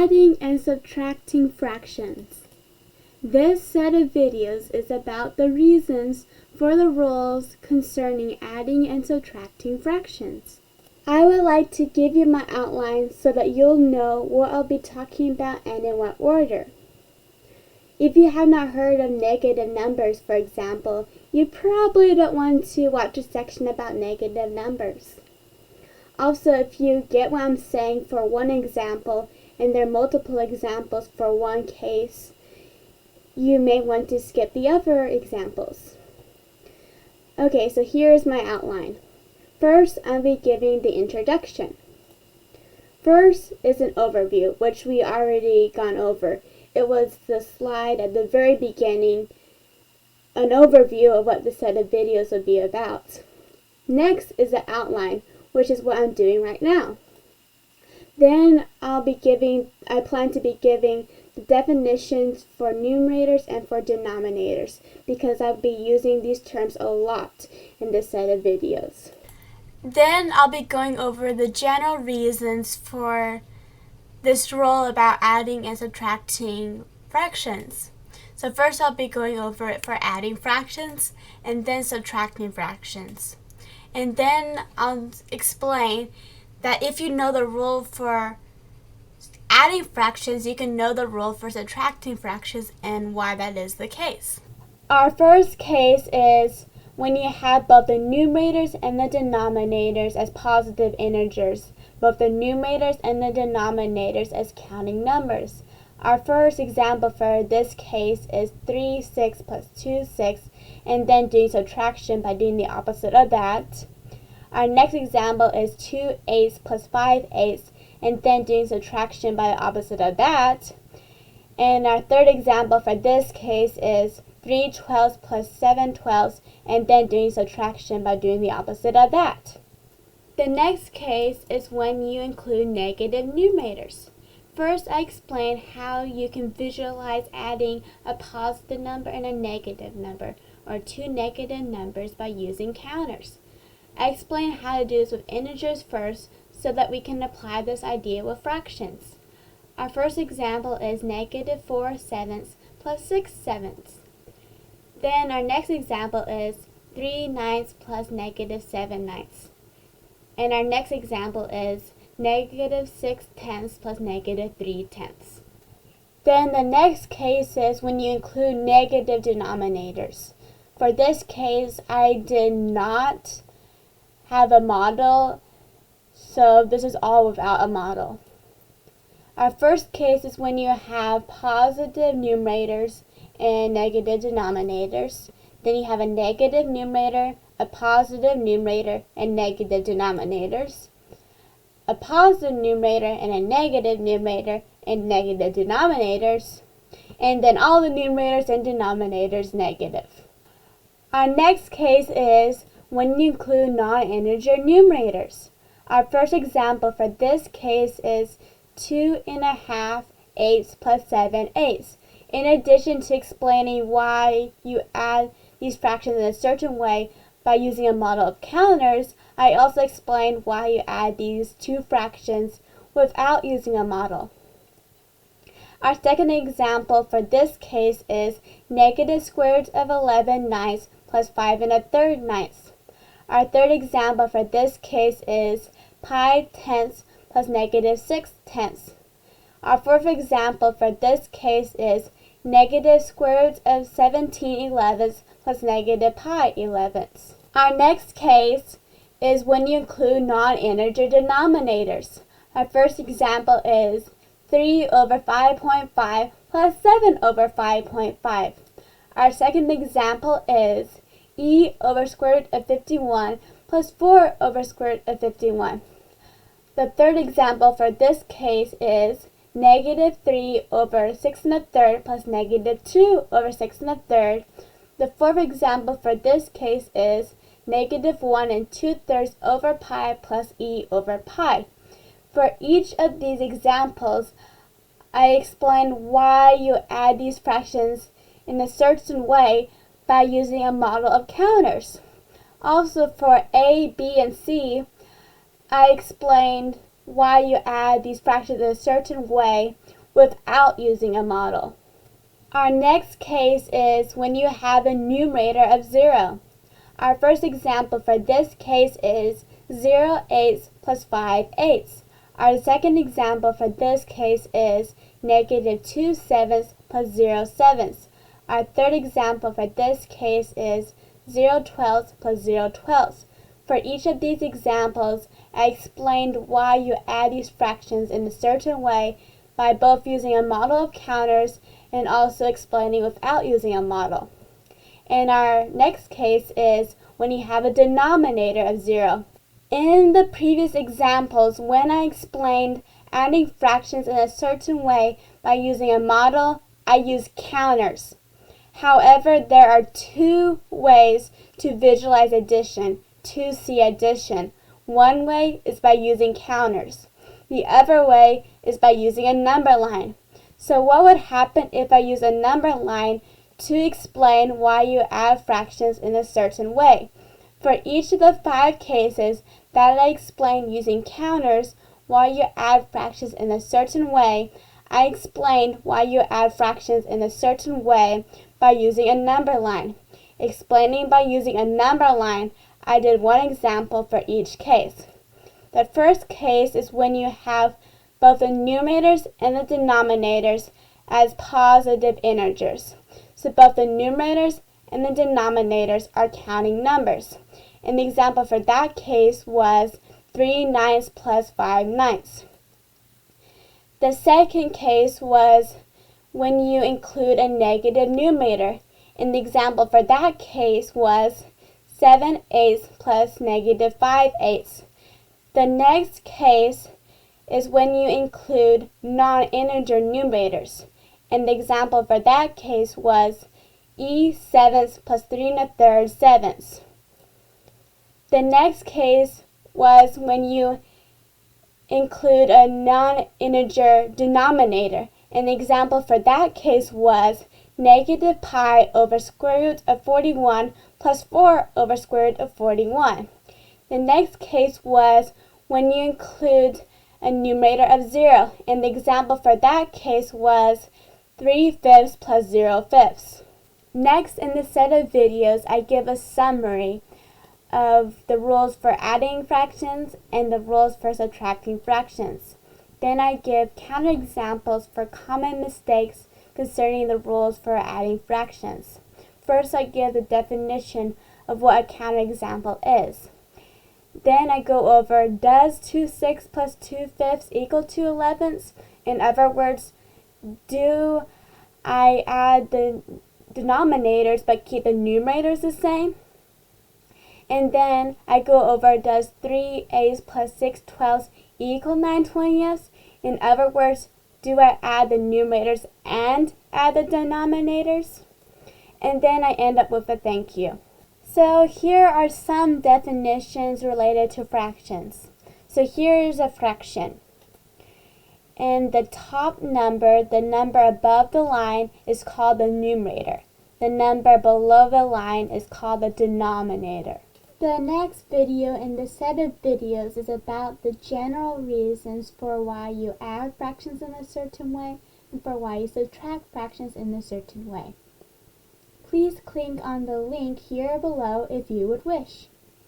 Adding and subtracting fractions. This set of videos is about the reasons for the rules concerning adding and subtracting fractions. I would like to give you my outline so that you'll know what I'll be talking about and in what order. If you have not heard of negative numbers, for example, you probably don't want to watch a section about negative numbers. Also, if you get what I'm saying for one example and there are multiple examples for one case, you may want to skip the other examples. Okay, so here's my outline. First, I'll be giving the introduction. First is an overview, which we already gone over. It was the slide at the very beginning, an overview of what the set of videos would be about. Next is the outline, which is what I'm doing right now. Then I plan to be giving the definitions for numerators and for denominators because I'll be using these terms a lot in this set of videos. Then I'll be going over the general reasons for this rule about adding and subtracting fractions. So first I'll be going over it for adding fractions and then subtracting fractions. And then I'll explain that if you know the rule for adding fractions, you can know the rule for subtracting fractions and why that is the case. Our first case is when you have both the numerators and the denominators as positive integers, both the numerators and the denominators as counting numbers. Our first example for this case is 3, 6 plus 2, 6, and then doing subtraction by doing the opposite of that. Our next example is 2 eighths plus 5 eighths, and then doing subtraction by the opposite of that. And our third example for this case is 3 twelfths plus 7 twelfths, and then doing subtraction by doing the opposite of that. The next case is when you include negative numerators. First, I explain how you can visualize adding a positive number and a negative number, or two negative numbers by using counters. I explain how to do this with integers first so that we can apply this idea with fractions. Our first example is negative 4 sevenths plus 6 sevenths. Then our next example is 3 ninths plus negative 7 ninths. And our next example is negative 6 tenths plus negative 3 tenths. Then the next case is when you include negative denominators. For this case, I did not have a model, so this is all without a model. Our first case is when you have positive numerators and negative denominators. Then you have a negative numerator, a positive numerator, and negative denominators. A positive numerator and a negative numerator and negative denominators. And then all the numerators and denominators negative. Our next case is when you include non-integer numerators. Our first example for this case is 2½ eighths plus 7 eighths. In addition to explaining why you add these fractions in a certain way by using a model of counters, I also explained why you add these two fractions without using a model. Our second example for this case is negative square root of 11 ninths plus 5 1/3 ninths. Our third example for this case is pi tenths plus negative 6 tenths. Our fourth example for this case is negative square root of 17 elevenths plus negative pi elevenths. Our next case is when you include non-integer denominators. Our first example is 3 over 5.5 plus 7 over 5.5. Our second example is e over square root of 51 plus 4 over square root of 51. The third example for this case is negative 3 over 6 1/3 plus negative 2 over 6 1/3. The fourth example for this case is negative 1 2/3 over pi plus e over pi. For each of these examples, I explain why you add these fractions in a certain way by using a model of counters. Also for A, B, and C, I explained why you add these fractions in a certain way without using a model. Our next case is when you have a numerator of 0. Our first example for this case is 0/8 plus 5/8. Our second example for this case is -2/7 plus 0/7. Our third example for this case is 0/12 plus 0/12. For each of these examples, I explained why you add these fractions in a certain way by both using a model of counters and also explaining without using a model. And our next case is when you have a denominator of 0. In the previous examples, when I explained adding fractions in a certain way by using a model, I used counters. However, there are two ways to visualize addition, to see addition. One way is by using counters. The other way is by using a number line. So what would happen if I use a number line to explain why you add fractions in a certain way? For each of the 5 cases that I explained using counters why you add fractions in a certain way, I explained why you add fractions in a certain way by using a number line. Explaining by using a number line, I did one example for each case. The first case is when you have both the numerators and the denominators as positive integers. So both the numerators and the denominators are counting numbers. And the example for that case was 3/9 plus 5/9. The second case was when you include a negative numerator. And the example for that case was 7/8 plus -5/8. The next case is when you include non-integer numerators. And the example for that case was e7 plus 3⅓ sevenths. The next case was when you include a non-integer denominator. And the example for that case was -pi over square root of 41 plus 4 over square root of 41. The next case was when you include a numerator of 0, and the example for that case was 3/5 plus 0/5. Next in the set of videos, I give a summary of the rules for adding fractions and the rules for subtracting fractions. Then I give counterexamples for common mistakes concerning the rules for adding fractions. First, I give the definition of what a counterexample is. Then I go over, does 2/6 plus 2/5 equal 2/11? In other words, do I add the denominators but keep the numerators the same? And then I go over, does 3/8 plus 6/12 equal 9/20? In other words, do I add the numerators and add the denominators? And then I end up with a thank you. So here are some definitions related to fractions. So here is a fraction. And the top number, the number above the line, is called the numerator. The number below the line is called the denominator. The next video in the set of videos is about the general reasons for why you add fractions in a certain way and for why you subtract fractions in a certain way. Please click on the link here below if you would wish.